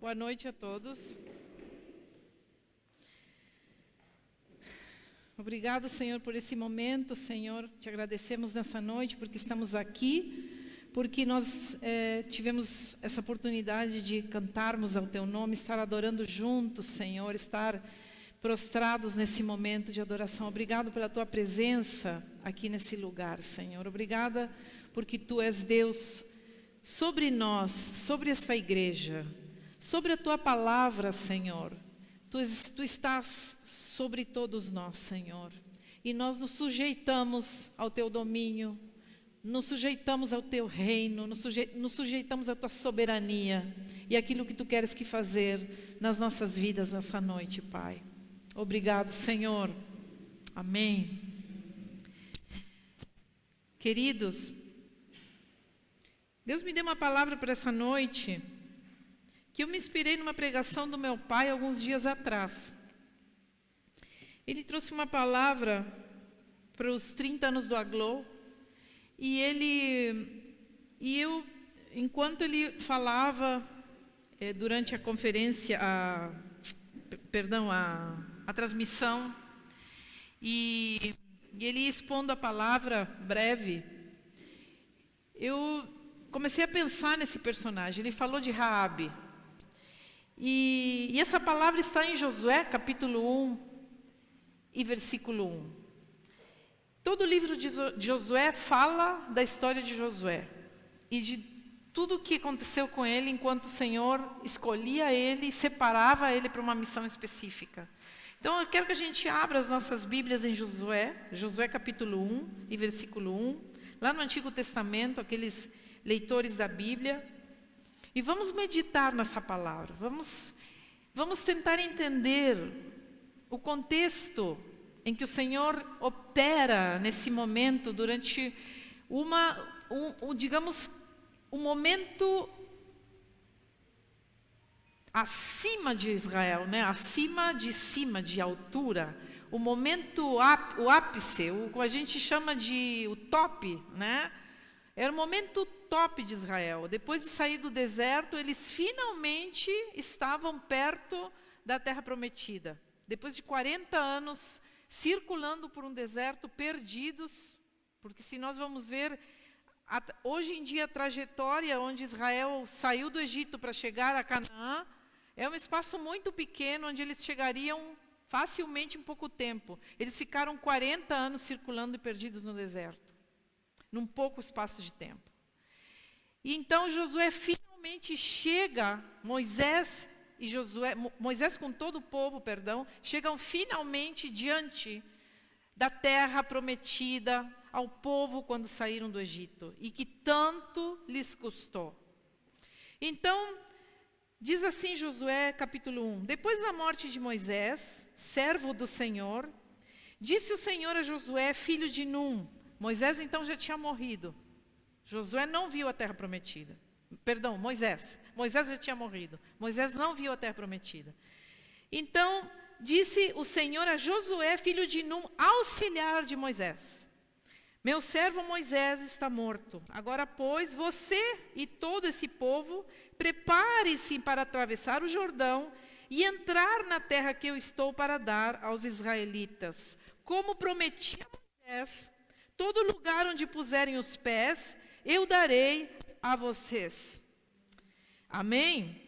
Boa noite a todos. Obrigado, Senhor, por esse momento, Senhor. Te agradecemos nessa noite porque estamos aqui, porque nós tivemos essa oportunidade de cantarmos ao Teu nome, estar adorando juntos, Senhor, estar prostrados nesse momento de adoração. Obrigado pela Tua presença aqui nesse lugar, Senhor. Obrigada porque Tu és Deus sobre nós, sobre esta igreja, sobre a Tua palavra, Senhor. Tu estás sobre todos nós, Senhor. E nós nos sujeitamos ao Teu domínio, nos sujeitamos ao Teu reino, nos sujeitamos à Tua soberania e aquilo que Tu queres que fazer nas nossas vidas nessa noite, Pai. Obrigado, Senhor. Amém. Queridos, Deus me deu uma palavra para essa noite, que eu me inspirei numa pregação do meu pai alguns dias atrás. Ele trouxe uma palavra para os 30 anos do Aglow, enquanto ele falava, durante a conferência, a transmissão, e ele expondo a palavra breve, eu comecei a pensar nesse personagem. Ele falou de Raabe. E essa palavra está em Josué, capítulo 1 e versículo 1. Todo o livro de Josué fala da história de Josué e de tudo o que aconteceu com ele enquanto o Senhor escolhia ele e separava ele para uma missão específica. Então eu quero que a gente abra as nossas Bíblias em Josué capítulo 1 e versículo 1, lá no Antigo Testamento, aqueles leitores da Bíblia. E vamos meditar nessa palavra, vamos tentar entender o contexto em que o Senhor opera nesse momento, durante um momento acima de Israel, né? Acima de cima, de altura, o momento, o ápice, o a gente chama de o top, né? Era o momento top de Israel. Depois de sair do deserto, eles finalmente estavam perto da terra prometida. Depois de 40 anos circulando por um deserto, perdidos, porque se nós vamos ver, hoje em dia a trajetória onde Israel saiu do Egito para chegar a Canaã, é um espaço muito pequeno, onde eles chegariam facilmente em pouco tempo. Eles ficaram 40 anos circulando e perdidos no deserto, num pouco espaço de tempo. E então Josué finalmente chega, Moisés com todo o povo, chegam finalmente diante da terra prometida ao povo quando saíram do Egito, e que tanto lhes custou. Então, diz assim Josué capítulo 1, depois da morte de Moisés, servo do Senhor, disse o Senhor a Josué, filho de Num. Moisés então já tinha morrido. Josué não viu a terra prometida. Moisés já tinha morrido. Moisés não viu a terra prometida. Então, disse o Senhor a Josué, filho de Num, auxiliar de Moisés. Meu servo Moisés está morto. Agora, pois, você e todo esse povo, prepare-se para atravessar o Jordão e entrar na terra que eu estou para dar aos israelitas. Como prometi a Moisés, todo lugar onde puserem os pés, eu darei a vocês. Amém?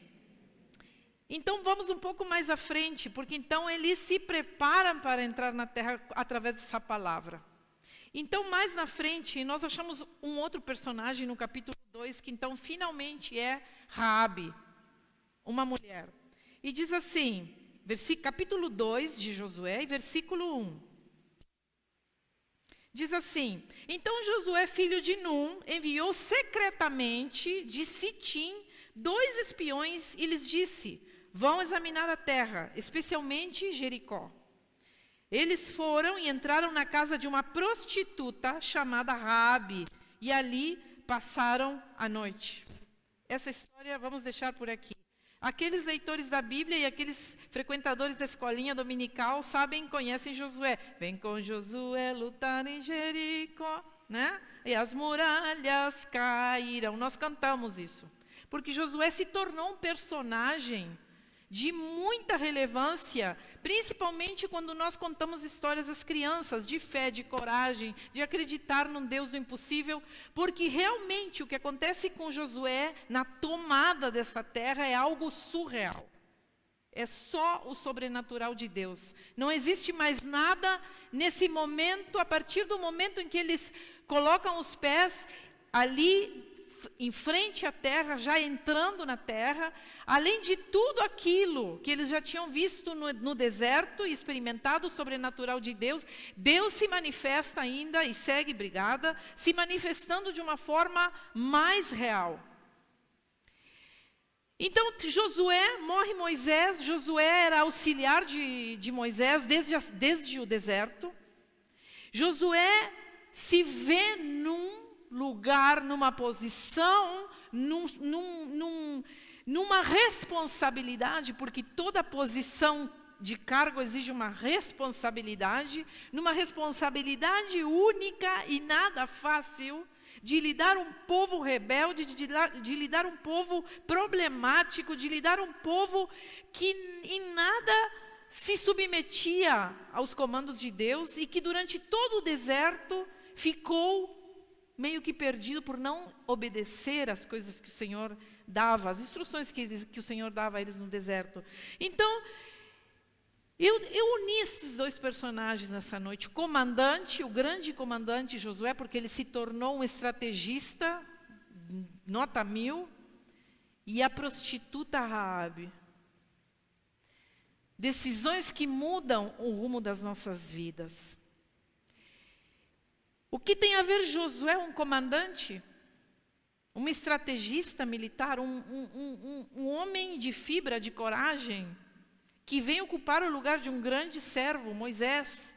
Então vamos um pouco mais à frente, porque então ele se prepara para entrar na terra através dessa palavra. Então mais na frente nós achamos um outro personagem no capítulo 2, que então finalmente é Raabe, uma mulher. E diz assim, capítulo 2 de Josué, versículo 1. Diz assim, então Josué, filho de Num, enviou secretamente de Sitim 2 espiões e lhes disse, vão examinar a terra, especialmente Jericó. Eles foram e entraram na casa de uma prostituta chamada Raabe, e ali passaram a noite. Essa história vamos deixar por aqui. Aqueles leitores da Bíblia e aqueles frequentadores da escolinha dominical conhecem Josué. Vem com Josué lutar em Jericó, né? E as muralhas cairão. Nós cantamos isso. porque Josué se tornou um personagem de muita relevância, principalmente quando nós contamos histórias às crianças, de fé, de coragem, de acreditar num Deus do impossível, porque realmente o que acontece com Josué na tomada dessa terra é algo surreal. É só o sobrenatural de Deus. Não existe mais nada nesse momento, a partir do momento em que eles colocam os pés ali em frente à terra, já entrando na terra, além de tudo aquilo que eles já tinham visto no deserto e experimentado o sobrenatural de Deus, Deus se manifesta ainda e segue brigada, se manifestando de uma forma mais real. Então, Josué, morre Moisés, Josué era auxiliar de Moisés desde o deserto. Josué se vê num lugar, numa posição, numa responsabilidade, porque toda posição de cargo exige uma responsabilidade, numa responsabilidade única e nada fácil, de lidar um povo rebelde, de lidar um povo problemático, de lidar um povo que em nada se submetia aos comandos de Deus e que durante todo o deserto ficou meio que perdido por não obedecer às coisas que o Senhor dava, as instruções que o Senhor dava a eles no deserto. Então, eu uni esses dois personagens nessa noite. O comandante, o grande comandante Josué, porque ele se tornou um estrategista, nota 1000, e a prostituta Raabe. Decisões que mudam o rumo das nossas vidas. O que tem a ver Josué, um comandante, um estrategista militar, um homem de fibra, de coragem, que vem ocupar o lugar de um grande servo, Moisés?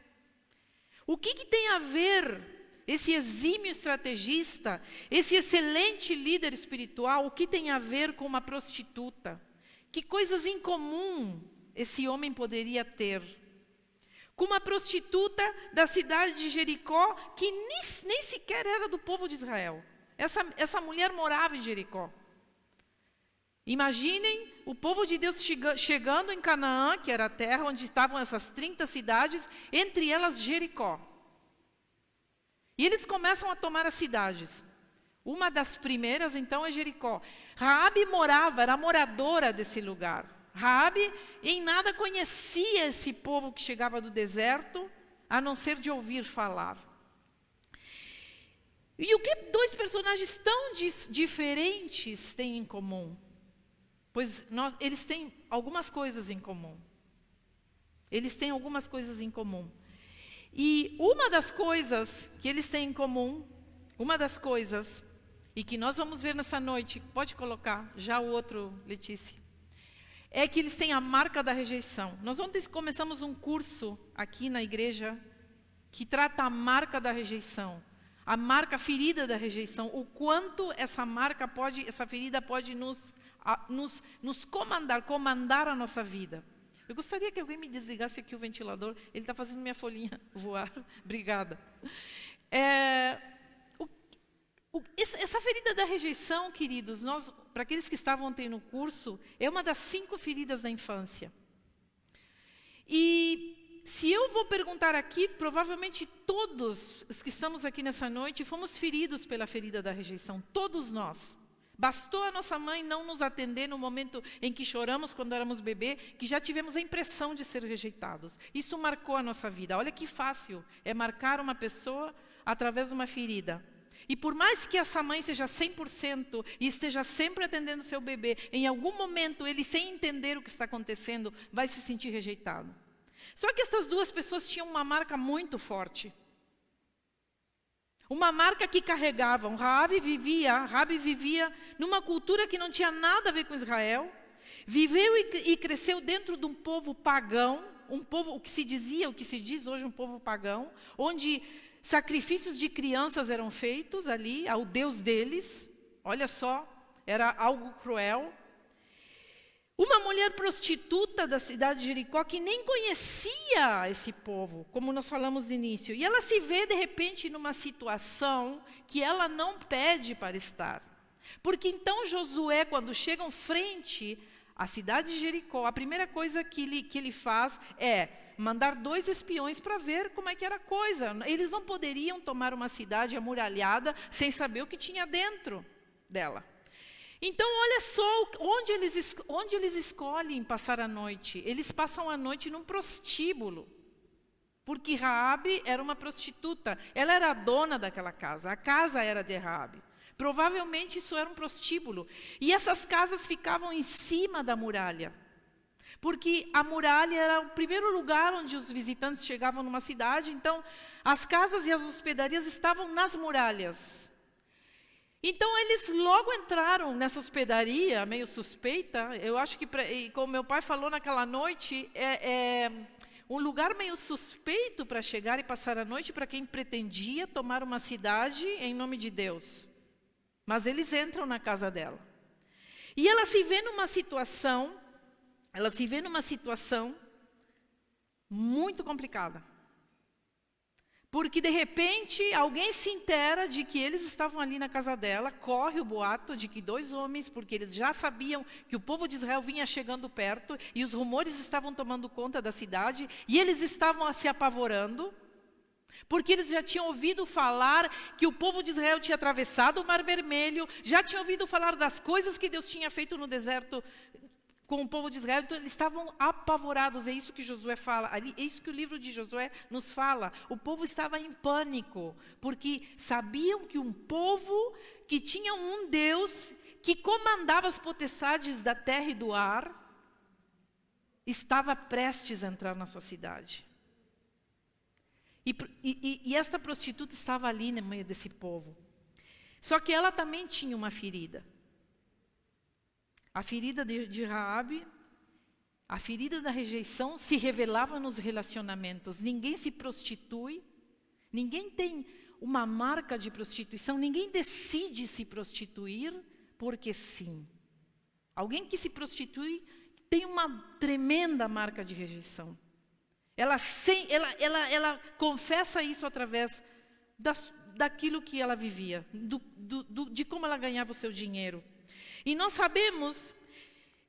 O que tem a ver esse exímio estrategista, esse excelente líder espiritual, o que tem a ver com uma prostituta? Que coisas em comum esse homem poderia ter? Com uma prostituta da cidade de Jericó, que nem sequer era do povo de Israel. Essa mulher morava em Jericó. Imaginem o povo de Deus chegando em Canaã, que era a terra onde estavam essas 30 cidades, entre elas Jericó. E eles começam a tomar as cidades. Uma das primeiras, então, é Jericó. Raabe era moradora desse lugar. Raabe em nada conhecia esse povo que chegava do deserto, a não ser de ouvir falar. E o que dois personagens tão diferentes têm em comum? Pois eles têm algumas coisas em comum. Eles têm algumas coisas em comum. E uma das coisas que eles têm em comum, uma das coisas, e que nós vamos ver nessa noite, pode colocar já o outro, Letícia, é que eles têm a marca da rejeição. Nós ontem começamos um curso aqui na igreja que trata a marca da rejeição, a marca ferida da rejeição, o quanto essa ferida pode nos comandar a nossa vida. Eu gostaria que alguém me desligasse aqui o ventilador, ele está fazendo minha folhinha voar. Obrigada. Essa ferida da rejeição, queridos, para aqueles que estavam ontem no curso, é uma das 5 feridas da infância. E se eu vou perguntar aqui, provavelmente todos os que estamos aqui nessa noite fomos feridos pela ferida da rejeição, todos nós. Bastou a nossa mãe não nos atender no momento em que choramos quando éramos bebê, que já tivemos a impressão de ser rejeitados. Isso marcou a nossa vida. Olha que fácil é marcar uma pessoa através de uma ferida. E por mais que essa mãe seja 100% e esteja sempre atendendo o seu bebê, em algum momento ele, sem entender o que está acontecendo, vai se sentir rejeitado. Só que essas duas pessoas tinham uma marca muito forte. Uma marca que carregavam. Raabe vivia numa cultura que não tinha nada a ver com Israel. Viveu e cresceu dentro de um povo pagão, um povo, o que se diz hoje um povo pagão, onde sacrifícios de crianças eram feitos ali ao Deus deles. Olha só, era algo cruel. Uma mulher prostituta da cidade de Jericó que nem conhecia esse povo, como nós falamos no início. E ela se vê, de repente, numa situação que ela não pede para estar. Porque então Josué, quando chegam frente à cidade de Jericó, a primeira coisa que ele faz é mandar 2 espiões para ver como é que era a coisa. Eles não poderiam tomar uma cidade amuralhada sem saber o que tinha dentro dela. Então, olha só onde eles escolhem passar a noite. Eles passam a noite num prostíbulo. Porque Raabe era uma prostituta. Ela era a dona daquela casa. A casa era de Raabe. Provavelmente isso era um prostíbulo. E essas casas ficavam em cima da muralha. Porque a muralha era o primeiro lugar onde os visitantes chegavam numa cidade. Então, as casas e as hospedarias estavam nas muralhas. Então, eles logo entraram nessa hospedaria, meio suspeita. Eu acho que, como meu pai falou naquela noite, é um lugar meio suspeito para chegar e passar a noite para quem pretendia tomar uma cidade em nome de Deus. Mas eles entram na casa dela. E ela se vê numa situação muito complicada. Porque, de repente, alguém se entera de que eles estavam ali na casa dela, corre o boato de que 2 homens, porque eles já sabiam que o povo de Israel vinha chegando perto, e os rumores estavam tomando conta da cidade, e eles estavam se apavorando, porque eles já tinham ouvido falar que o povo de Israel tinha atravessado o Mar Vermelho, já tinham ouvido falar das coisas que Deus tinha feito no deserto com o povo de Israel, então eles estavam apavorados. É isso que Josué fala, é isso que o livro de Josué nos fala. O povo estava em pânico, porque sabiam que um povo que tinha um Deus que comandava as potestades da terra e do ar, estava prestes a entrar na sua cidade. E esta prostituta estava ali no meio desse povo. Só que ela também tinha uma ferida. A ferida de Raabe, a ferida da rejeição se revelava nos relacionamentos. Ninguém se prostitui, ninguém tem uma marca de prostituição, ninguém decide se prostituir porque sim. Alguém que se prostitui tem uma tremenda marca de rejeição. Ela confessa isso através daquilo que ela vivia, de como ela ganhava o seu dinheiro. E nós sabemos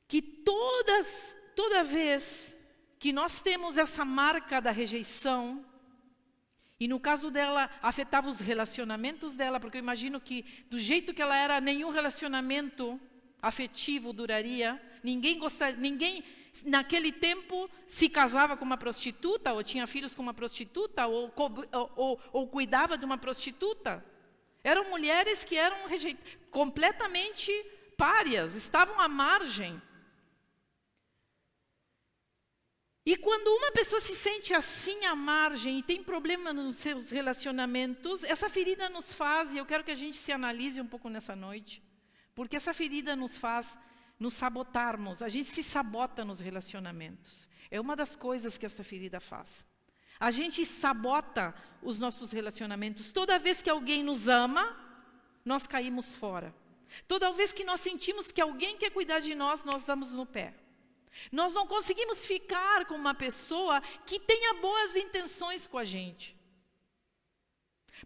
que toda vez que nós temos essa marca da rejeição, e no caso dela afetava os relacionamentos dela, porque eu imagino que do jeito que ela era, nenhum relacionamento afetivo duraria, ninguém naquele tempo se casava com uma prostituta, ou tinha filhos com uma prostituta, ou cuidava de uma prostituta. Eram mulheres que eram completamente párias, estavam à margem. E quando uma pessoa se sente assim à margem e tem problema nos seus relacionamentos, essa ferida nos faz, e eu quero que a gente se analise um pouco nessa noite, porque essa ferida nos faz nos sabotarmos, a gente se sabota nos relacionamentos. É uma das coisas que essa ferida faz. A gente sabota os nossos relacionamentos. Toda vez que alguém nos ama, nós caímos fora. Toda vez que nós sentimos que alguém quer cuidar de nós, nós damos no pé. Nós não conseguimos ficar com uma pessoa que tenha boas intenções com a gente.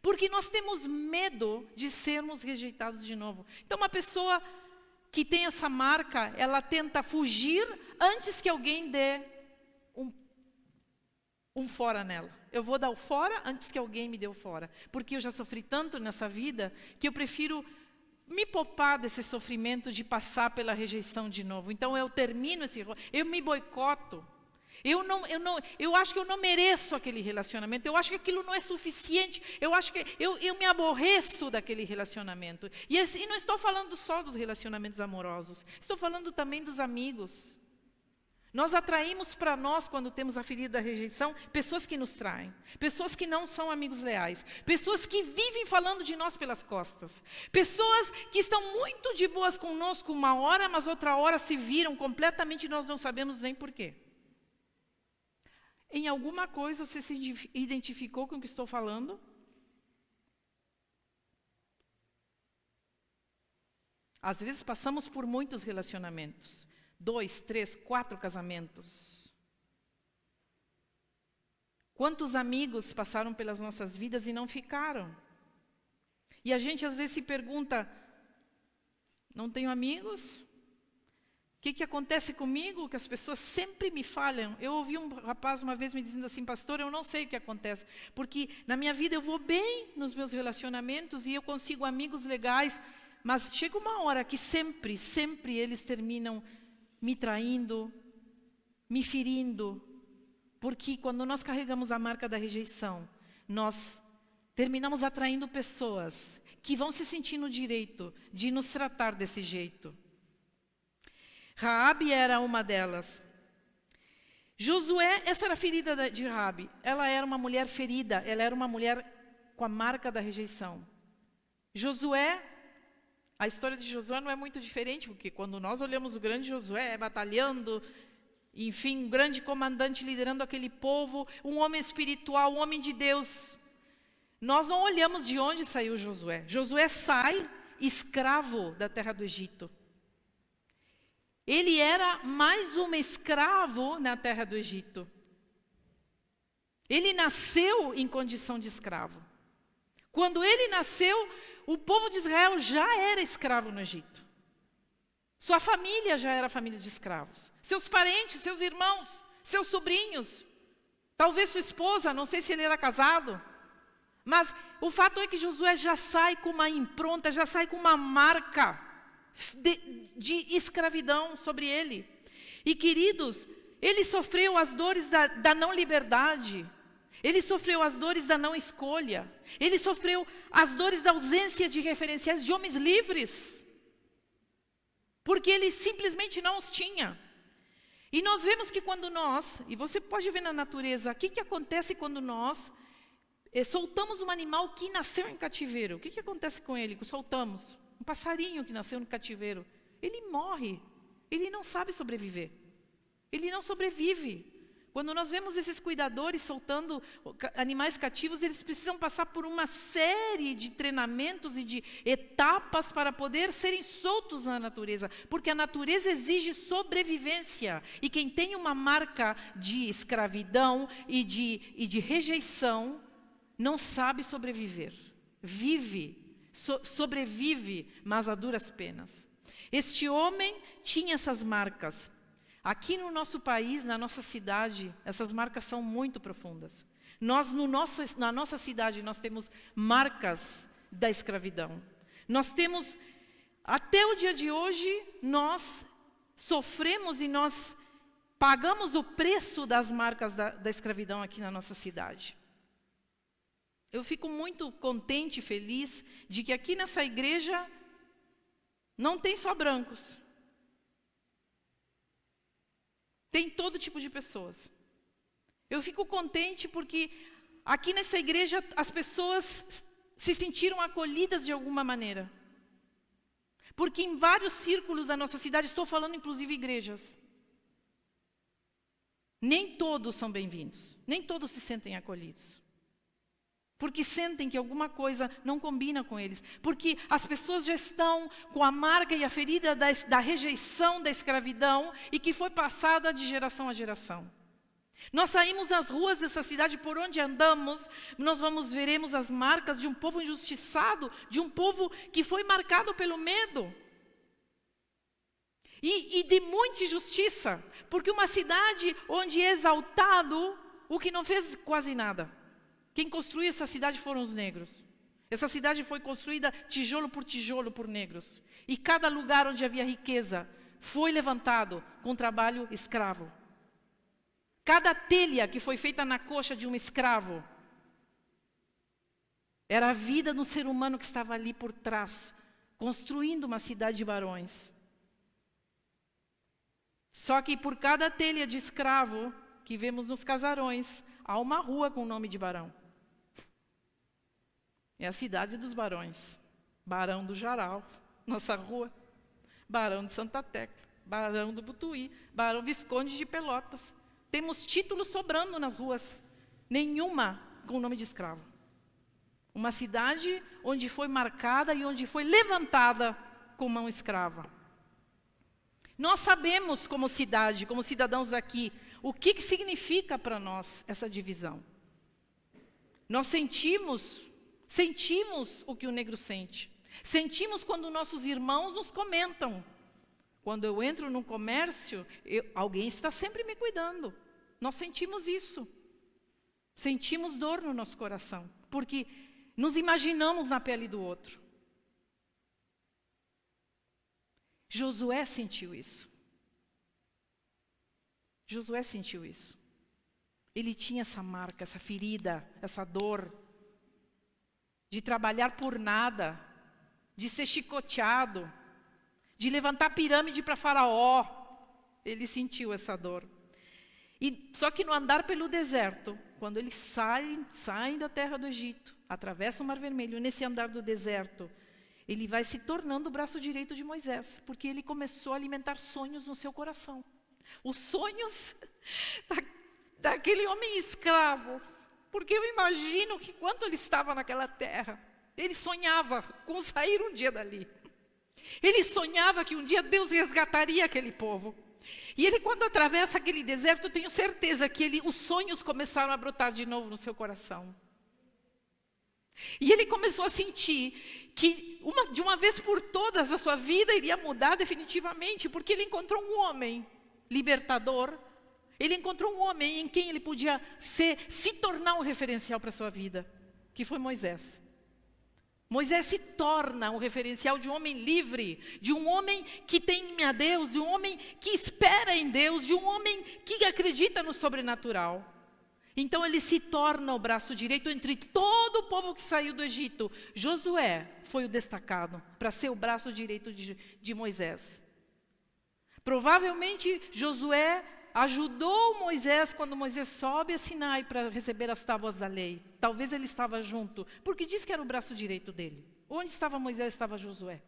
Porque nós temos medo de sermos rejeitados de novo. Então, uma pessoa que tem essa marca, ela tenta fugir antes que alguém dê um fora nela. Eu vou dar o fora antes que alguém me dê o fora. Porque eu já sofri tanto nessa vida que eu prefiro me poupar desse sofrimento de passar pela rejeição de novo. Então eu termino eu me boicoto. Eu acho que eu não mereço aquele relacionamento. Eu acho que aquilo não é suficiente. Eu acho que eu me aborreço daquele relacionamento. E não estou falando só dos relacionamentos amorosos. Estou falando também dos amigos. Nós atraímos para nós, quando temos a ferida da rejeição, pessoas que nos traem, pessoas que não são amigos leais, pessoas que vivem falando de nós pelas costas, pessoas que estão muito de boas conosco uma hora, mas outra hora se viram completamente e nós não sabemos nem porquê. Em alguma coisa você se identificou com o que estou falando? Às vezes passamos por muitos relacionamentos. 2, 3, 4 casamentos. Quantos amigos passaram pelas nossas vidas e não ficaram? E a gente às vezes se pergunta, Não tenho amigos. O que acontece comigo? Que as pessoas sempre me falham. Eu ouvi um rapaz uma vez me dizendo assim, pastor, eu não sei o que acontece. Porque na minha vida eu vou bem nos meus relacionamentos e eu consigo amigos legais. Mas chega uma hora que sempre eles terminam me traindo, me ferindo. Porque quando nós carregamos a marca da rejeição, nós terminamos atraindo pessoas que vão se sentir no direito de nos tratar desse jeito. Raabe era uma delas. Josué, essa era a ferida de Raabe. Ela era uma mulher ferida, ela era uma mulher com a marca da rejeição. Josué, a história de Josué não é muito diferente, porque quando nós olhamos o grande Josué batalhando, enfim, um grande comandante liderando aquele povo, um homem espiritual, um homem de Deus, nós não olhamos de onde saiu Josué. Josué sai escravo da terra do Egito. Ele era mais um escravo na terra do Egito. Ele nasceu em condição de escravo. Quando ele nasceu, o povo de Israel já era escravo no Egito. Sua família já era família de escravos. Seus parentes, seus irmãos, seus sobrinhos. Talvez sua esposa, não sei se ele era casado. Mas o fato é que Josué já sai com uma impronta, já sai com uma marca de escravidão sobre ele. E queridos, ele sofreu as dores da não liberdade. Ele sofreu as dores da não escolha. Ele sofreu as dores da ausência de referenciais de homens livres. Porque ele simplesmente não os tinha. E nós vemos que quando nós, e você pode ver na natureza, o que acontece quando nós soltamos um animal que nasceu em cativeiro. O que acontece com ele? Soltamos um passarinho que nasceu no cativeiro. Ele morre. Ele não sabe sobreviver. Ele não sobrevive. Quando nós vemos esses cuidadores soltando animais cativos, eles precisam passar por uma série de treinamentos e de etapas para poder serem soltos na natureza. Porque a natureza exige sobrevivência. E quem tem uma marca de escravidão e de rejeição, não sabe sobreviver. Sobrevive, mas a duras penas. Este homem tinha essas marcas. Aqui no nosso país, na nossa cidade, essas marcas são muito profundas. Na nossa cidade, nós temos marcas da escravidão. Nós temos, até o dia de hoje, nós sofremos e nós pagamos o preço das marcas da escravidão aqui na nossa cidade. Eu fico muito contente e feliz de que aqui nessa igreja não tem só brancos. Tem todo tipo de pessoas. Eu fico contente porque aqui nessa igreja as pessoas se sentiram acolhidas de alguma maneira. Porque em vários círculos da nossa cidade, estou falando inclusive igrejas, nem todos são bem-vindos, nem todos se sentem acolhidos. Porque sentem que alguma coisa não combina com eles. Porque as pessoas já estão com a marca e a ferida da rejeição, da escravidão, e que foi passada de geração a geração. Nós saímos nas ruas dessa cidade, por onde andamos, nós veremos as marcas de um povo injustiçado, de um povo que foi marcado pelo medo. E de muita injustiça. Porque uma cidade onde é exaltado o que não fez quase nada. Quem construiu essa cidade foram os negros. Essa cidade foi construída tijolo por negros. E cada lugar onde havia riqueza foi levantado com trabalho escravo. Cada telha que foi feita na coxa de um escravo era a vida do ser humano que estava ali por trás, construindo uma cidade de barões. Só que por cada telha de escravo que vemos nos casarões, há uma rua com o nome de barão. É a cidade dos barões. Barão do Jaral, nossa rua. Barão de Santa Tecla, Barão do Butuí, Barão Visconde de Pelotas. Temos títulos sobrando nas ruas. Nenhuma com o nome de escravo. Uma cidade onde foi marcada e onde foi levantada com mão escrava. Nós sabemos como cidade, como cidadãos aqui, o que significa para nós essa divisão. Nós sentimos o que o negro sente. Sentimos quando nossos irmãos nos comentam. Quando eu entro no comércio, alguém está sempre me cuidando. Nós sentimos isso. Sentimos dor no nosso coração, porque nos imaginamos na pele do outro. Josué sentiu isso. Josué sentiu isso. Ele tinha essa marca, essa ferida, essa dor de trabalhar por nada, de ser chicoteado, de levantar pirâmide para Faraó. Ele sentiu essa dor. Só que no andar pelo deserto, quando eles saem da terra do Egito, atravessam o Mar Vermelho, nesse andar do deserto, ele vai se tornando o braço direito de Moisés, porque ele começou a alimentar sonhos no seu coração. Os sonhos daquele homem escravo, porque eu imagino que quando ele estava naquela terra, ele sonhava com sair um dia dali. Ele sonhava que um dia Deus resgataria aquele povo. E ele, quando atravessa aquele deserto, eu tenho certeza que os sonhos começaram a brotar de novo no seu coração. E ele começou a sentir que de uma vez por todas a sua vida iria mudar definitivamente, porque ele encontrou um homem libertador. Ele encontrou um homem em quem ele podia se tornar um referencial para a sua vida, que foi Moisés. Moisés se torna um referencial de um homem livre, de um homem que teme a Deus, de um homem que espera em Deus, de um homem que acredita no sobrenatural. Então ele se torna o braço direito entre todo o povo que saiu do Egito. Josué foi o destacado para ser o braço direito de Moisés. Provavelmente Josué ajudou Moisés quando Moisés sobe a Sinai para receber as tábuas da lei. Talvez ele estava junto, porque diz que era o braço direito dele. Onde estava Moisés, estava Josué.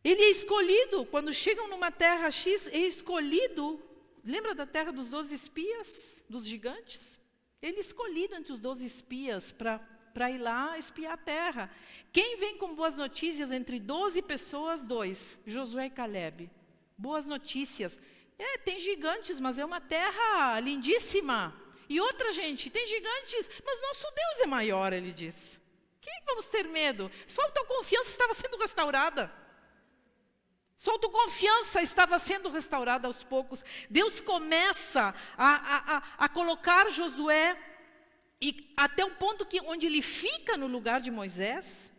Ele é escolhido, quando chegam numa terra X, é escolhido. Lembra da terra dos 12 espias, dos gigantes? Ele é escolhido entre os 12 espias para ir lá espiar a terra. Quem vem com boas notícias entre 12 pessoas? 2, Josué e Calebe. Boas notícias. Tem gigantes, mas é uma terra lindíssima. E outra, gente, tem gigantes, mas nosso Deus é maior, ele diz. Que vamos ter medo? Sua autoconfiança estava sendo restaurada. Sua autoconfiança estava sendo restaurada aos poucos. Deus começa a colocar Josué, e até o ponto onde ele fica no lugar de Moisés.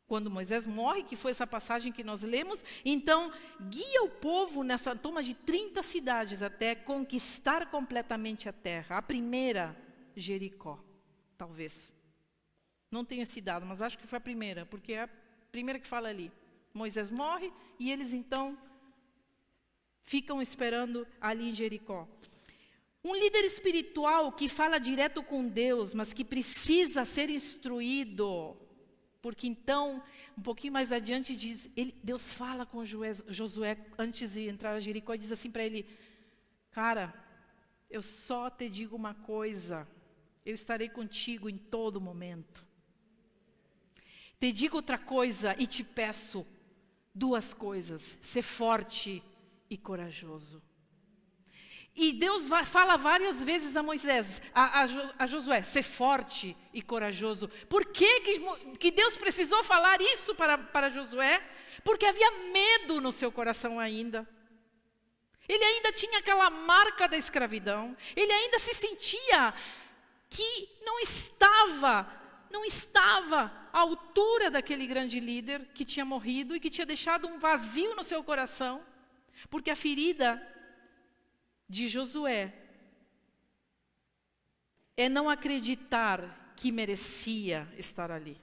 Quando Moisés morre, que foi essa passagem que nós lemos, então guia o povo nessa toma de 30 cidades até conquistar completamente a terra. A primeira, Jericó, talvez. Não tenho esse dado, mas acho que foi a primeira, porque é a primeira que fala ali. Moisés morre e eles então ficam esperando ali em Jericó. Um líder espiritual que fala direto com Deus, mas que precisa ser instruído. Porque então, um pouquinho mais adiante, Deus fala com Josué antes de entrar a Jericó e diz assim para ele: cara, eu só te digo uma coisa, eu estarei contigo em todo momento. Te digo outra coisa e te peço 2 coisas, ser forte e corajoso. E Deus fala várias vezes a Moisés, a Josué, ser forte e corajoso. Por que Deus precisou falar isso para Josué? Porque havia medo no seu coração ainda. Ele ainda tinha aquela marca da escravidão. Ele ainda se sentia que não estava à altura daquele grande líder que tinha morrido e que tinha deixado um vazio no seu coração. Porque a ferida de Josué é não acreditar que merecia estar ali.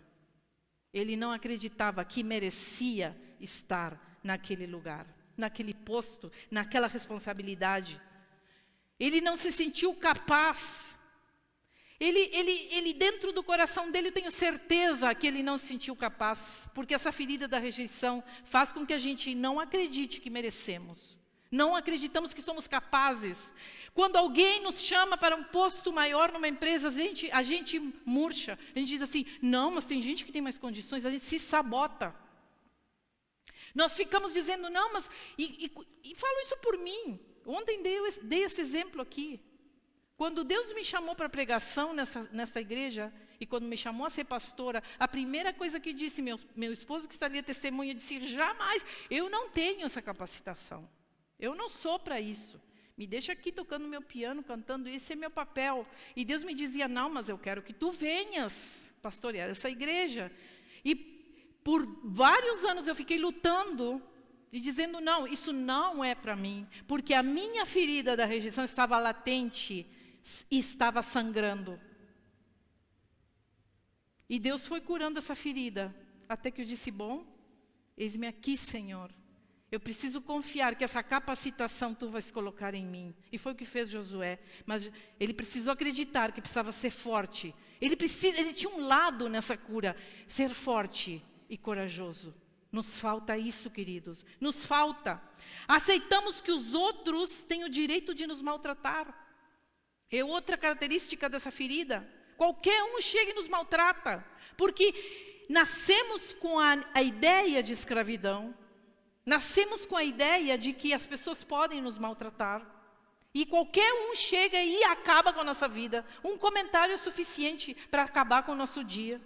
Ele não acreditava que merecia estar naquele lugar, naquele posto, naquela responsabilidade. Ele não se sentiu capaz. Ele dentro do coração dele, eu tenho certeza que ele não se sentiu capaz, porque essa ferida da rejeição faz com que a gente não acredite que merecemos. Não acreditamos que somos capazes. Quando alguém nos chama para um posto maior numa empresa, a gente murcha. A gente diz assim, não, mas tem gente que tem mais condições. A gente se sabota. Nós ficamos dizendo, não, mas... E falo isso por mim. Ontem dei esse exemplo aqui. Quando Deus me chamou para pregação nessa igreja, E quando me chamou a ser pastora, a primeira coisa que disse, meu esposo que está ali a testemunha, disse, jamais, eu não tenho essa capacitação. Eu não sou para isso. Me deixa aqui tocando meu piano, cantando, esse é meu papel. E Deus me dizia, não, mas eu quero que tu venhas pastorear essa igreja. E por vários anos eu fiquei lutando e dizendo, não, isso não é para mim. Porque a minha ferida da rejeição estava latente e estava sangrando. E Deus foi curando essa ferida. Até que eu disse, bom, eis-me aqui, Senhor. Eu preciso confiar que essa capacitação tu vais colocar em mim. E foi o que fez Josué. Mas ele precisou acreditar que precisava ser forte. Ele tinha um lado nessa cura. Ser forte e corajoso. Nos falta isso, queridos. Nos falta. Aceitamos que os outros têm o direito de nos maltratar. É outra característica dessa ferida. Qualquer um chega e nos maltrata. Porque nascemos com a ideia de escravidão. Nascemos com a ideia de que as pessoas podem nos maltratar. E qualquer um chega e acaba com a nossa vida. Um comentário é suficiente para acabar com o nosso dia.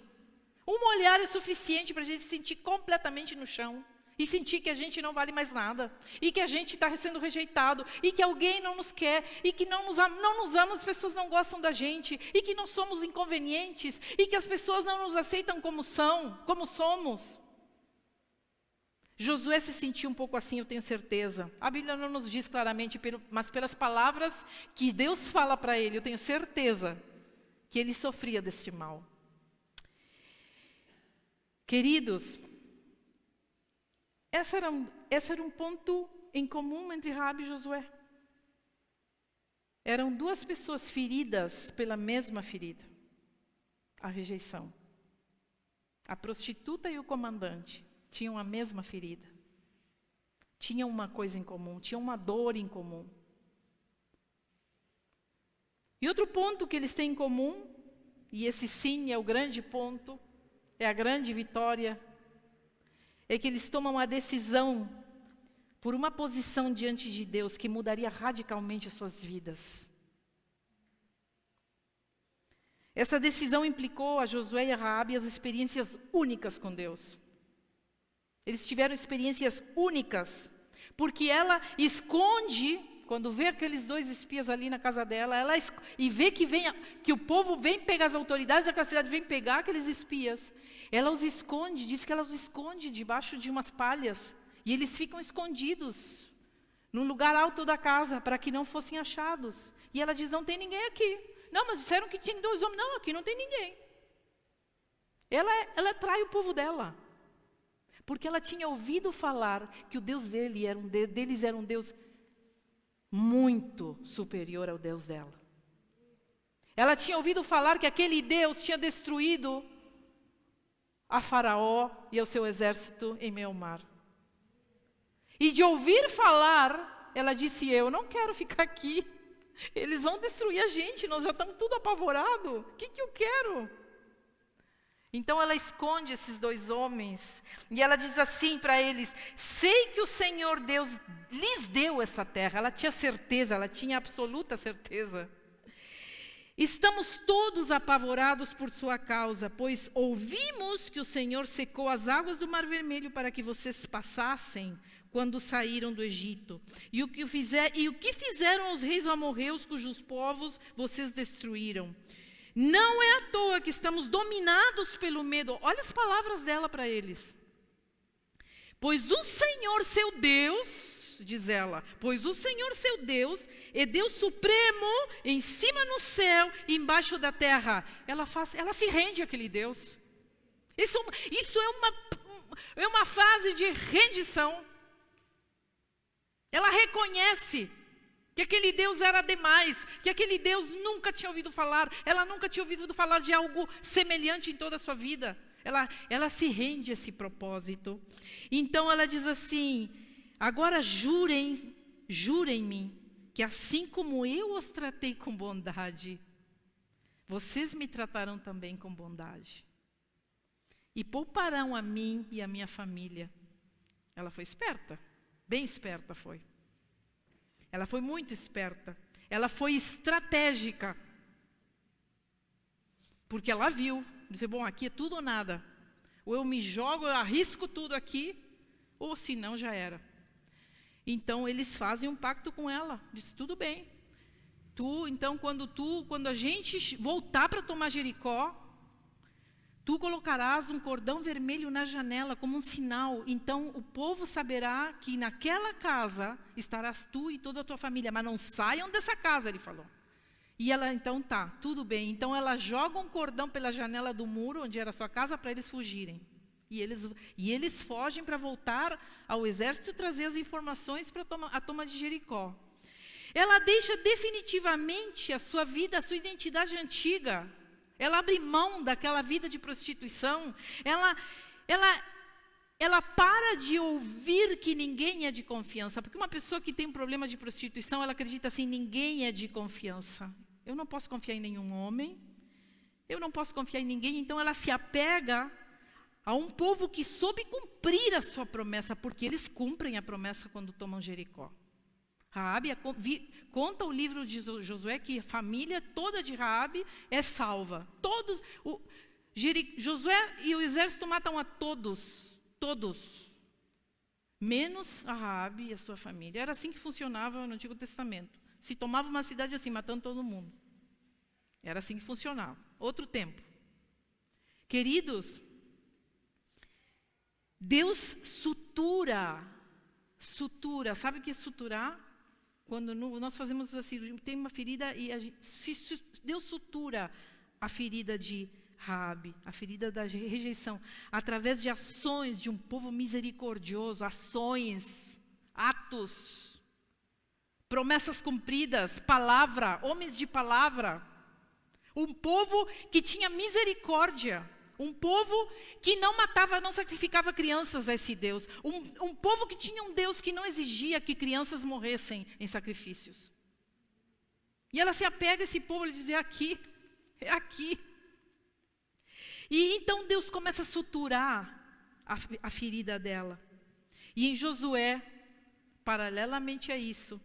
Um olhar é suficiente para a gente se sentir completamente no chão. E sentir que a gente não vale mais nada. E que a gente está sendo rejeitado. E que alguém não nos quer. E que não nos ama, as pessoas não gostam da gente. E que nós somos inconvenientes. E que as pessoas não nos aceitam como somos. Josué se sentiu um pouco assim, eu tenho certeza. A Bíblia não nos diz claramente, mas pelas palavras que Deus fala para ele, eu tenho certeza que ele sofria deste mal. Queridos, esse era um ponto em comum entre Raabe e Josué. Eram duas pessoas feridas pela mesma ferida. A rejeição. A prostituta e o comandante tinham a mesma ferida. Tinham uma coisa em comum, tinham uma dor em comum. E outro ponto que eles têm em comum, e esse sim é o grande ponto, é a grande vitória, é que eles tomam a decisão por uma posição diante de Deus que mudaria radicalmente as suas vidas. Essa decisão implicou a Josué e a Raabe as experiências únicas com Deus. Eles tiveram experiências únicas, porque ela esconde, quando vê aqueles dois espias ali na casa dela, e vê que o povo vem pegar, as autoridades daquela cidade vêm pegar aqueles espias. Ela os esconde, diz que ela os esconde debaixo de umas palhas, e eles ficam escondidos no lugar alto da casa, para que não fossem achados. E ela diz, não tem ninguém aqui. Não, mas disseram que tinha 2 homens. Não, aqui não tem ninguém. Ela trai o povo dela. Porque ela tinha ouvido falar que o Deus deles era um Deus muito superior ao Deus dela. Ela tinha ouvido falar que aquele Deus tinha destruído a Faraó e o seu exército em meio ao mar. E de ouvir falar, ela disse, eu não quero ficar aqui. Eles vão destruir a gente, nós já estamos tudo apavorados. O que eu quero? Então ela esconde esses 2 homens e ela diz assim para eles, sei que o Senhor Deus lhes deu essa terra. Ela tinha certeza, ela tinha absoluta certeza. Estamos todos apavorados por sua causa, pois ouvimos que o Senhor secou as águas do Mar Vermelho para que vocês passassem quando saíram do Egito. E o que fizeram aos reis amorreus, cujos povos vocês destruíram. Não é à toa que estamos dominados pelo medo. Olha as palavras dela para eles. Pois o Senhor seu Deus, diz ela, pois o Senhor seu Deus é Deus supremo em cima no céu e embaixo da terra. Ela se rende àquele Deus. Isso é uma fase de rendição. Ela reconhece que aquele Deus era demais, que aquele Deus nunca tinha ouvido falar, ela nunca tinha ouvido falar de algo semelhante em toda a sua vida. Ela se rende a esse propósito. Então ela diz assim, agora jurem-me, que assim como eu os tratei com bondade, vocês me tratarão também com bondade. E pouparão a mim e a minha família. Ela foi esperta, bem esperta foi. Ela foi muito esperta. Ela foi estratégica. Porque ela viu. Disse, bom, aqui é tudo ou nada. Ou eu me jogo, eu arrisco tudo aqui, ou se não, já era. Então, eles fazem um pacto com ela. Diz, tudo bem. Então, quando a gente voltar para tomar Jericó, tu colocarás um cordão vermelho na janela como um sinal. Então, o povo saberá que naquela casa estarás tu e toda a tua família. Mas não saiam dessa casa, ele falou. E ela, então, tá, tudo bem. Então, ela joga um cordão pela janela do muro, onde era a sua casa, para eles fugirem. E eles fogem para voltar ao exército e trazer as informações para a toma de Jericó. Ela deixa definitivamente a sua vida, a sua identidade antiga. Ela abre mão daquela vida de prostituição. Ela para de ouvir que ninguém é de confiança. Porque uma pessoa que tem um problema de prostituição, ela acredita assim, ninguém é de confiança. Eu não posso confiar em nenhum homem. Eu não posso confiar em ninguém. Então ela se apega a um povo que soube cumprir a sua promessa, porque eles cumprem a promessa quando tomam Jericó. Raabe, conta o livro de Josué que a família toda de Raabe é salva. Josué e o exército matam a todos, menos a Raabe e a sua família. Era assim que funcionava no Antigo Testamento. Se tomava uma cidade assim, matando todo mundo. Era assim que funcionava. Outro tempo. Queridos, Deus sutura. Sabe o que é suturar? Quando nós fazemos a cirurgia, tem uma ferida e Deus sutura a ferida de Raabe, a ferida da rejeição, através de ações de um povo misericordioso, ações, atos, promessas cumpridas, palavra, homens de palavra. Um povo que tinha misericórdia. Um povo que não matava, não sacrificava crianças a esse Deus. Um povo que tinha um Deus que não exigia que crianças morressem em sacrifícios. E ela se apega a esse povo e diz, é aqui. E então Deus começa a suturar a ferida dela. E em Josué, paralelamente a isso,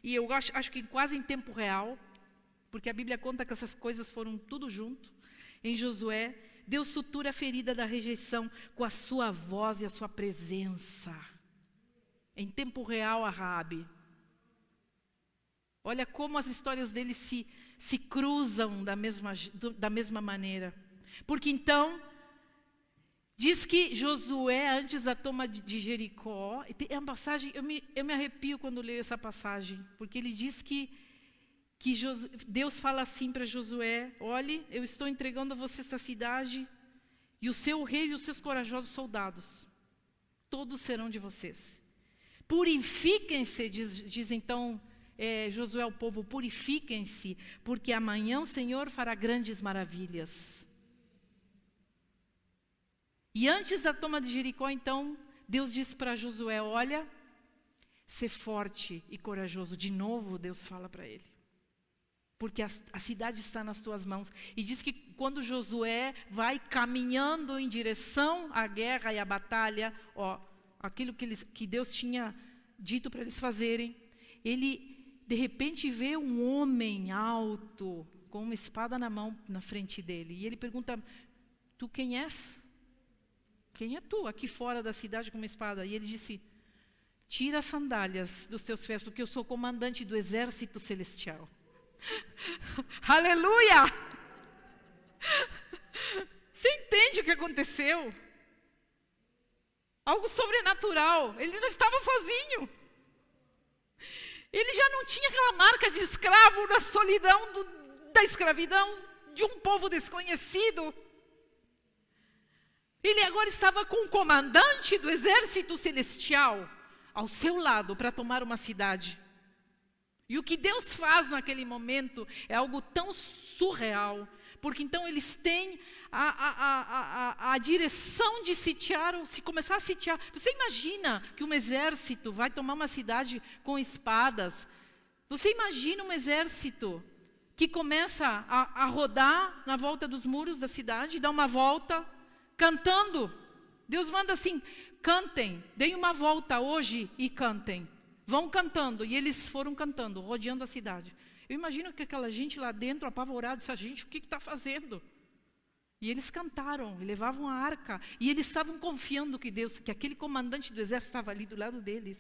e eu acho que quase em tempo real, porque a Bíblia conta que essas coisas foram tudo junto, em Josué, Deus sutura a ferida da rejeição com a sua voz e a sua presença. Em tempo real a Raabe. Olha como as histórias dele se cruzam da mesma maneira. Porque então, diz que Josué, antes da toma de Jericó, é uma passagem, eu me arrepio quando leio essa passagem, porque ele diz que Deus fala assim para Josué, olhe, eu estou entregando a você essa cidade, e o seu rei e os seus corajosos soldados, todos serão de vocês. Purifiquem-se, diz então Josué ao povo, purifiquem-se, porque amanhã o Senhor fará grandes maravilhas. E antes da toma de Jericó, então, Deus diz para Josué, olha, ser forte e corajoso. De novo, Deus fala para ele. Porque a cidade está nas tuas mãos. E diz que quando Josué vai caminhando em direção à guerra e à batalha, aquilo que Deus tinha dito para eles fazerem, ele de repente vê um homem alto, com uma espada na mão, na frente dele. E ele pergunta, tu quem és? Quem é tu aqui fora da cidade com uma espada? E ele disse, tira as sandálias dos teus pés, porque eu sou comandante do exército celestial. Aleluia! Você entende o que aconteceu? Algo sobrenatural. Ele não estava sozinho. Ele já não tinha aquela marca de escravo da solidão, da escravidão, de um povo desconhecido. Ele agora estava com o comandante do exército celestial ao seu lado para tomar uma cidade. E o que Deus faz naquele momento é algo tão surreal, porque então eles têm a direção de sitiar, ou se começar a sitiar. Você imagina que um exército vai tomar uma cidade com espadas? Você imagina um exército que começa a rodar na volta dos muros da cidade, dá uma volta, cantando. Deus manda assim, cantem, deem uma volta hoje e cantem. Vão cantando, e eles foram cantando, rodeando a cidade. Eu imagino que aquela gente lá dentro, apavorada, disse, gente, o que está fazendo? E eles cantaram, e levavam a arca. E eles estavam confiando que aquele comandante do exército estava ali do lado deles.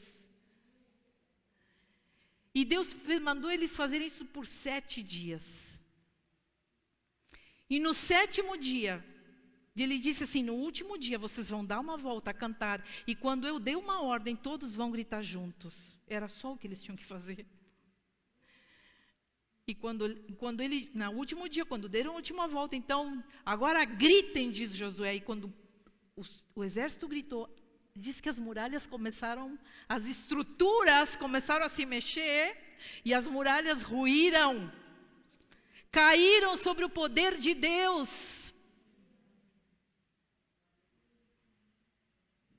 E Deus mandou eles fazerem isso por 7 dias. E no 7º dia, ele disse assim, no último dia vocês vão dar uma volta a cantar. E quando eu der uma ordem, todos vão gritar juntos. Era só o que eles tinham que fazer. E quando ele, no último dia, quando deram a última volta, então, agora gritem, diz Josué. E quando o exército gritou, diz que as muralhas começaram, as estruturas começaram a se mexer, e as muralhas ruíram, caíram sobre o poder de Deus.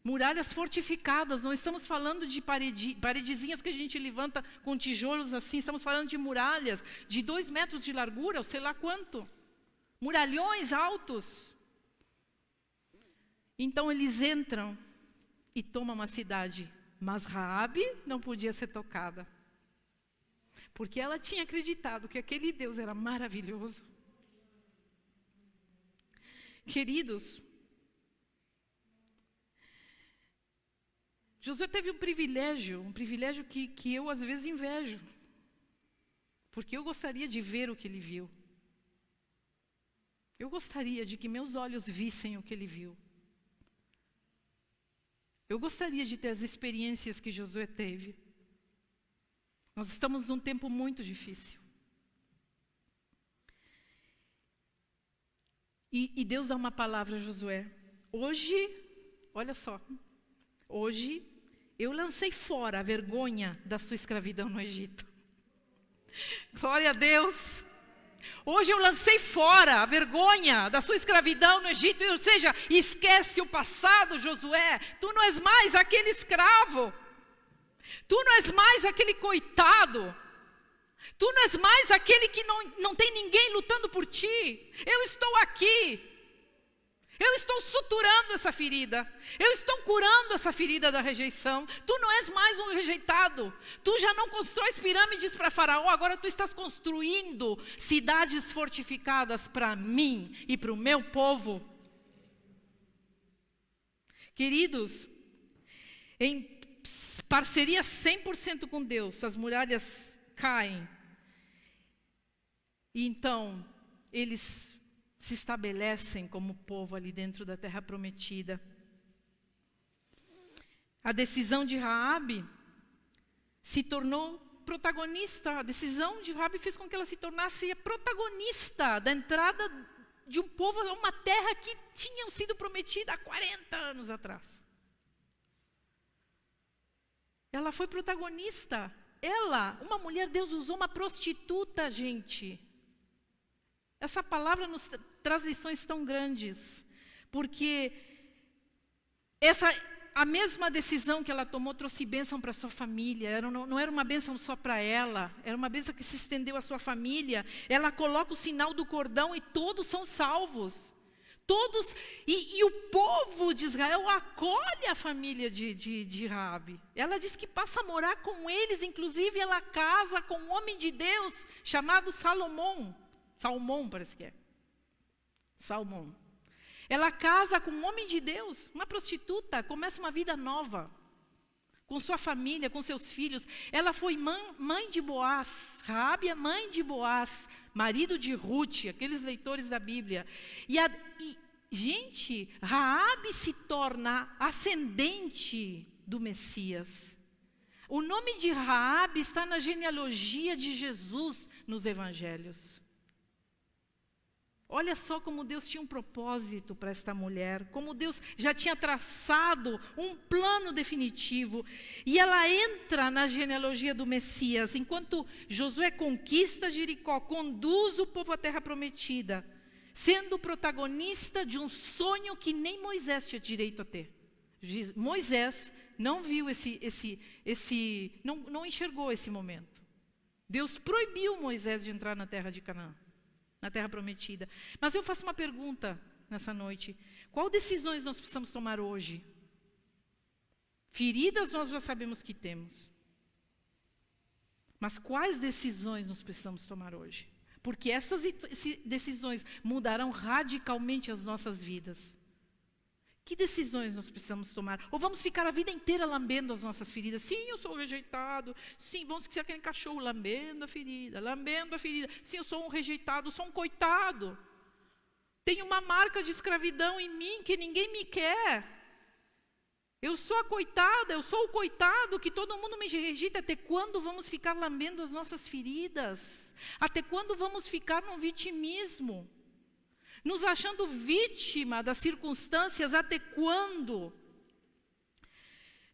Muralhas fortificadas, não estamos falando de paredezinhas que a gente levanta com tijolos assim, estamos falando de muralhas de 2 metros de largura, ou sei lá quanto. Muralhões altos. Então eles entram e tomam a cidade, mas Raabe não podia ser tocada. Porque ela tinha acreditado que aquele Deus era maravilhoso. Queridos, Josué teve um privilégio que eu às vezes invejo. Porque eu gostaria de ver o que ele viu. Eu gostaria de que meus olhos vissem o que ele viu. Eu gostaria de ter as experiências que Josué teve. Nós estamos num tempo muito difícil. E Deus dá uma palavra a Josué. Hoje, olha só. Hoje, eu lancei fora a vergonha da sua escravidão no Egito. Glória a Deus. Hoje eu lancei fora a vergonha da sua escravidão no Egito. Ou seja, esquece o passado, Josué. Tu não és mais aquele escravo. Tu não és mais aquele coitado. Tu não és mais aquele que não tem ninguém lutando por ti. Eu estou aqui. Eu estou suturando essa ferida. Eu estou curando essa ferida da rejeição. Tu não és mais um rejeitado. Tu já não constróis pirâmides para Faraó. Agora tu estás construindo cidades fortificadas para mim e para o meu povo. Queridos, em parceria 100% com Deus, as muralhas caem. E então, eles se estabelecem como povo ali dentro da terra prometida. A decisão de Raabe se tornou protagonista. A decisão de Raabe fez com que ela se tornasse a protagonista da entrada de um povo a uma terra que tinha sido prometida há 40 anos atrás. Ela foi protagonista. Ela, uma mulher, Deus usou uma prostituta, gente. Essa palavra nos traz lições tão grandes, porque a mesma decisão que ela tomou trouxe bênção para sua família. Não era uma bênção só para ela, era uma bênção que se estendeu à sua família. Ela coloca o sinal do cordão e todos são salvos. Todos, e o povo de Israel acolhe a família de Raabe. Ela diz que passa a morar com eles, inclusive ela casa com um homem de Deus chamado Salomão, parece que é. Salmão. Ela casa com um homem de Deus, uma prostituta, começa uma vida nova. Com sua família, com seus filhos. Ela foi mãe de Boaz. Raabe é mãe de Boaz, marido de Ruth, aqueles leitores da Bíblia. Gente, Raabe se torna ascendente do Messias. O nome de Raabe está na genealogia de Jesus nos evangelhos. Olha só como Deus tinha um propósito para esta mulher, como Deus já tinha traçado um plano definitivo. E ela entra na genealogia do Messias, enquanto Josué conquista Jericó, conduz o povo à terra prometida, sendo protagonista de um sonho que nem Moisés tinha direito a ter. Moisés não viu não enxergou esse momento. Deus proibiu Moisés de entrar na terra de Canaã, na terra prometida. Mas eu faço uma pergunta nessa noite. Qual decisões nós precisamos tomar hoje? Feridas nós já sabemos que temos. Mas quais decisões nós precisamos tomar hoje? Porque essas decisões mudarão radicalmente as nossas vidas. Que decisões nós precisamos tomar? Ou vamos ficar a vida inteira lambendo as nossas feridas? Sim, eu sou rejeitado. Sim, vamos ser aquele cachorro lambendo a ferida, lambendo a ferida. Sim, eu sou um rejeitado, sou um coitado. Tenho uma marca de escravidão em mim que ninguém me quer. Eu sou a coitada, eu sou o coitado que todo mundo me rejeita. Até quando vamos ficar lambendo as nossas feridas? Até quando vamos ficar num vitimismo? Nos achando vítima das circunstâncias, até quando?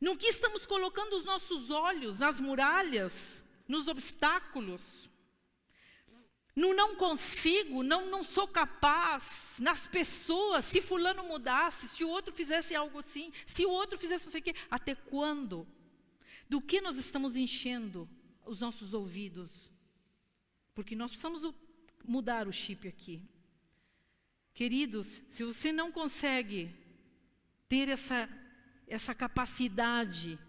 No que estamos colocando os nossos olhos? Nas muralhas? Nos obstáculos? No não consigo, não sou capaz, nas pessoas, se fulano mudasse, se o outro fizesse algo assim, se o outro fizesse não sei o quê. Até quando? Do que nós estamos enchendo os nossos ouvidos? Porque nós precisamos mudar o chip aqui. Queridos, se você não consegue ter essa capacidade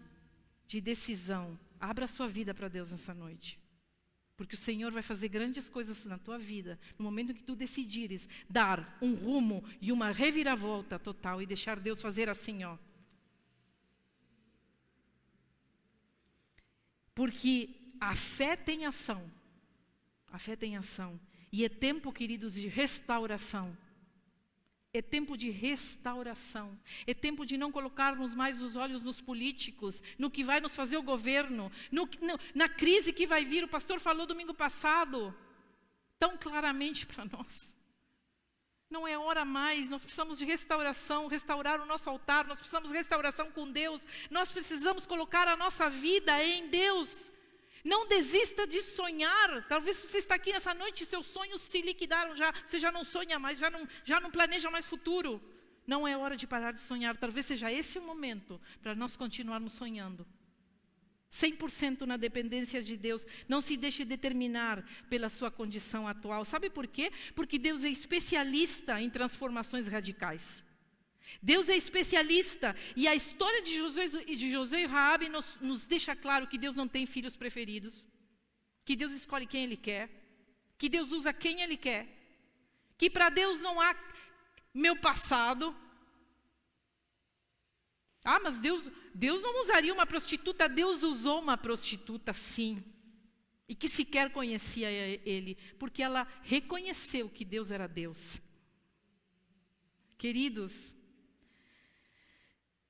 de decisão, abra a sua vida para Deus nessa noite. Porque o Senhor vai fazer grandes coisas na tua vida, no momento em que tu decidires dar um rumo e uma reviravolta total e deixar Deus fazer assim, ó. Porque a fé tem ação. A fé tem ação. E é tempo, queridos, de restauração. É tempo de restauração. É tempo de não colocarmos mais os olhos nos políticos, no que vai nos fazer o governo, na crise que vai vir. O pastor falou domingo passado, tão claramente para nós. Não é hora mais, nós precisamos de restauração, restaurar o nosso altar, nós precisamos de restauração com Deus, nós precisamos colocar a nossa vida em Deus. Não desista de sonhar. Talvez você está aqui nessa noite e seus sonhos se liquidaram já. Você já não sonha mais, já não planeja mais futuro. Não é hora de parar de sonhar. Talvez seja esse o momento para nós continuarmos sonhando. 100% na dependência de Deus. Não se deixe determinar pela sua condição atual. Sabe por quê? Porque Deus é especialista em transformações radicais. Deus é especialista, e a história de Josué e Raabe nos deixa claro que Deus não tem filhos preferidos, que Deus escolhe quem Ele quer, que Deus usa quem Ele quer, que para Deus não há meu passado. Ah, mas Deus não usaria uma prostituta. Deus usou uma prostituta, sim, e que sequer conhecia Ele, porque ela reconheceu que Deus era Deus. Queridos,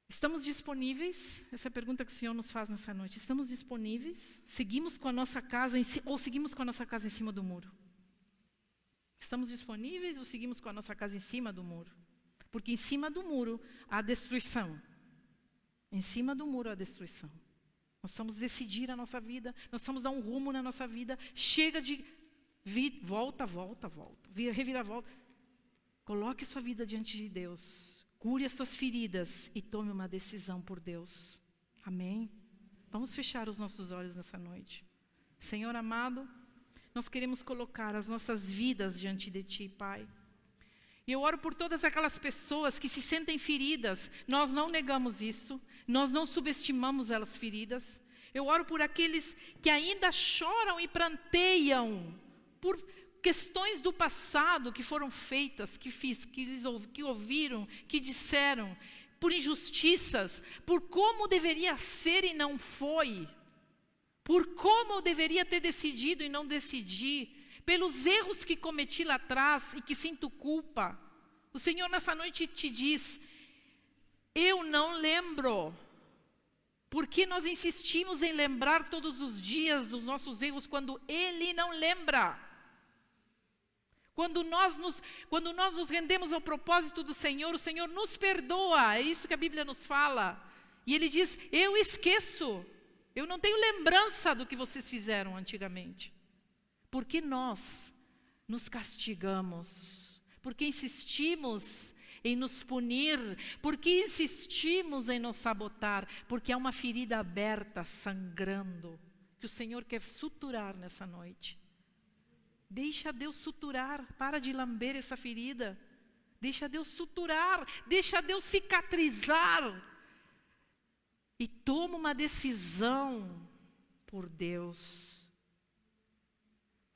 estamos disponíveis? Essa é a pergunta que o Senhor nos faz nessa noite. Estamos disponíveis? Seguimos com a nossa casa ou seguimos com a nossa casa em cima do muro? Estamos disponíveis ou seguimos com a nossa casa em cima do muro? Porque em cima do muro há destruição. Em cima do muro há destruição. Nós precisamos decidir a nossa vida, nós precisamos dar um rumo na nossa vida. Chega de volta, reviravolta. Coloque sua vida diante de Deus. Cure as suas feridas e tome uma decisão por Deus. Amém? Vamos fechar os nossos olhos nessa noite. Senhor amado, nós queremos colocar as nossas vidas diante de Ti, Pai. E eu oro por todas aquelas pessoas que se sentem feridas. Nós não negamos isso. Nós não subestimamos elas feridas. Eu oro por aqueles que ainda choram e pranteiam por questões do passado que foram feitas, que ouviram, que disseram, por injustiças, por como deveria ser e não foi, por como eu deveria ter decidido e não decidi, pelos erros que cometi lá atrás e que sinto culpa. O Senhor nessa noite te diz, eu não lembro, porque nós insistimos em lembrar todos os dias dos nossos erros quando Ele não lembra. Quando nós nos rendemos ao propósito do Senhor, o Senhor nos perdoa, é isso que a Bíblia nos fala. E Ele diz, eu esqueço, eu não tenho lembrança do que vocês fizeram antigamente. Porque nós nos castigamos, porque insistimos em nos punir, porque insistimos em nos sabotar, porque há uma ferida aberta, sangrando, que o Senhor quer suturar nessa noite. Deixa Deus suturar, para de lamber essa ferida. Deixa Deus suturar, deixa Deus cicatrizar. E toma uma decisão por Deus.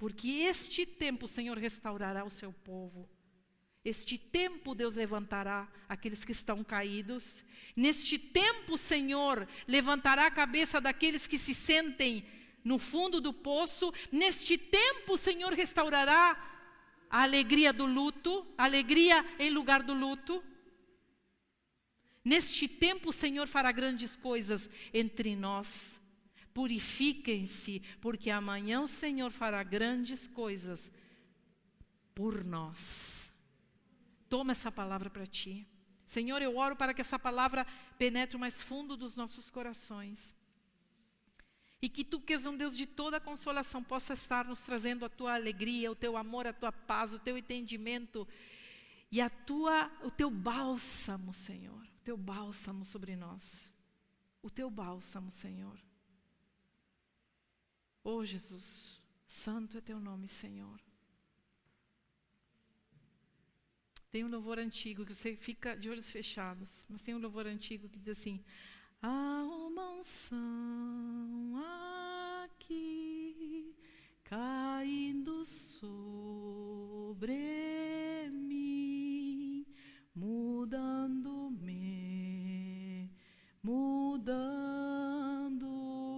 Porque este tempo o Senhor restaurará o seu povo. Este tempo Deus levantará aqueles que estão caídos. Neste tempo o Senhor levantará a cabeça daqueles que se sentem no fundo do poço. Neste tempo o Senhor restaurará a alegria do luto, a alegria em lugar do luto. Neste tempo o Senhor fará grandes coisas entre nós. Purifiquem-se, porque amanhã o Senhor fará grandes coisas por nós. Toma essa palavra para ti. Senhor, eu oro para que essa palavra penetre o mais fundo dos nossos corações. E que tu, que és um Deus de toda consolação, possa estar nos trazendo a tua alegria, o teu amor, a tua paz, o teu entendimento e o teu bálsamo, Senhor. O teu bálsamo sobre nós. O teu bálsamo, Senhor. Oh, Jesus, santo é teu nome, Senhor. Tem um louvor antigo que você fica de olhos fechados, mas tem um louvor antigo que diz assim: há uma unção aqui caindo sobre mim, mudando-me, mudando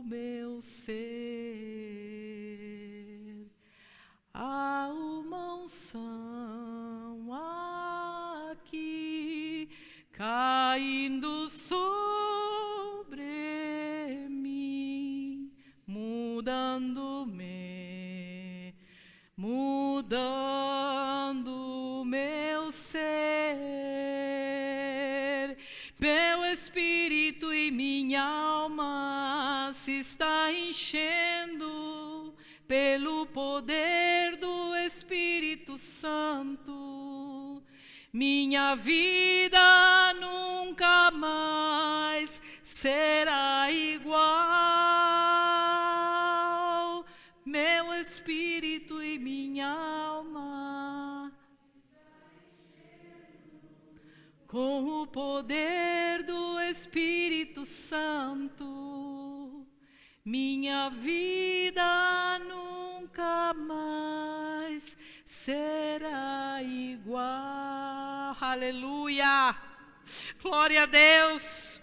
meu ser. Há uma unção aqui caindo sobre mim, mudando-me, mudando meu ser. Meu espírito e minha alma se está enchendo pelo poder do Espírito Santo. Minha vida nunca mais será igual. Meu espírito e minha alma, com o poder do Espírito Santo, minha vida nunca mais será igual. Aleluia! Glória a Deus!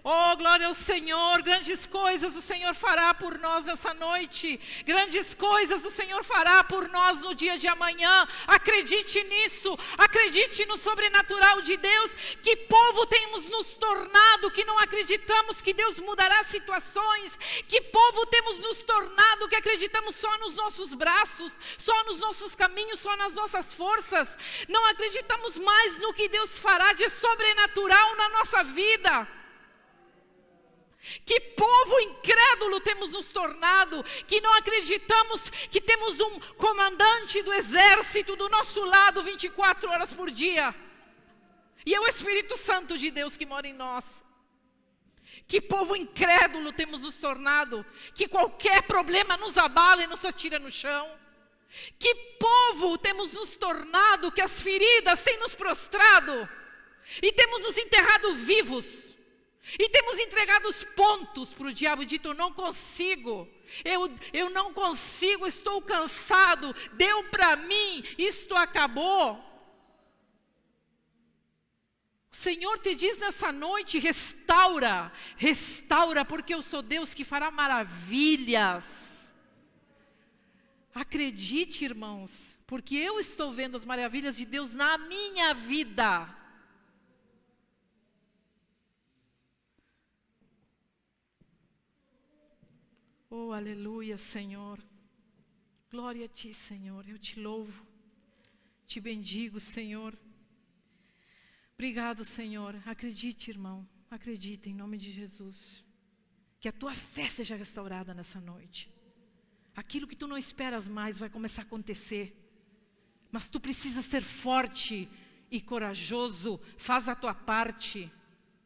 Oh, glória ao Senhor. Grandes coisas o Senhor fará por nós nessa noite. Grandes coisas o Senhor fará por nós no dia de amanhã. Acredite nisso. Acredite no sobrenatural de Deus. Que povo temos nos tornado, que não acreditamos que Deus mudará situações. Que povo temos nos tornado, que acreditamos só nos nossos braços, só nos nossos caminhos, só nas nossas forças. Não acreditamos mais no que Deus fará de sobrenatural na nossa vida. Que povo incrédulo temos nos tornado, que não acreditamos que temos um comandante do exército do nosso lado 24 horas por dia. E é o Espírito Santo de Deus que mora em nós. Que povo incrédulo temos nos tornado, que qualquer problema nos abala e nos atira no chão. Que povo temos nos tornado, que as feridas têm nos prostrado e temos nos enterrado vivos. E temos entregado os pontos para o diabo e dito: eu não consigo, eu não consigo, estou cansado, deu para mim, isto acabou. O Senhor te diz nessa noite: restaura, restaura, porque eu sou Deus que fará maravilhas. Acredite, irmãos, porque eu estou vendo as maravilhas de Deus na minha vida. Oh, aleluia, Senhor. Glória a ti, Senhor. Eu te louvo, te bendigo, Senhor. Obrigado, Senhor. Acredite, irmão. Acredite, em nome de Jesus. Que a tua fé seja restaurada nessa noite. Aquilo que tu não esperas mais vai começar a acontecer. Mas tu precisas ser forte e corajoso. Faz a tua parte.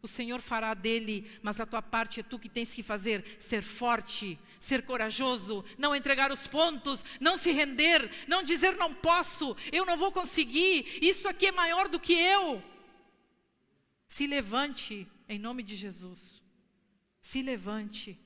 O Senhor fará dele, mas a tua parte é tu que tens que fazer. Ser forte, ser corajoso, não entregar os pontos, não se render, não dizer não posso, eu não vou conseguir, isso aqui é maior do que eu. Se levante em nome de Jesus. Se levante.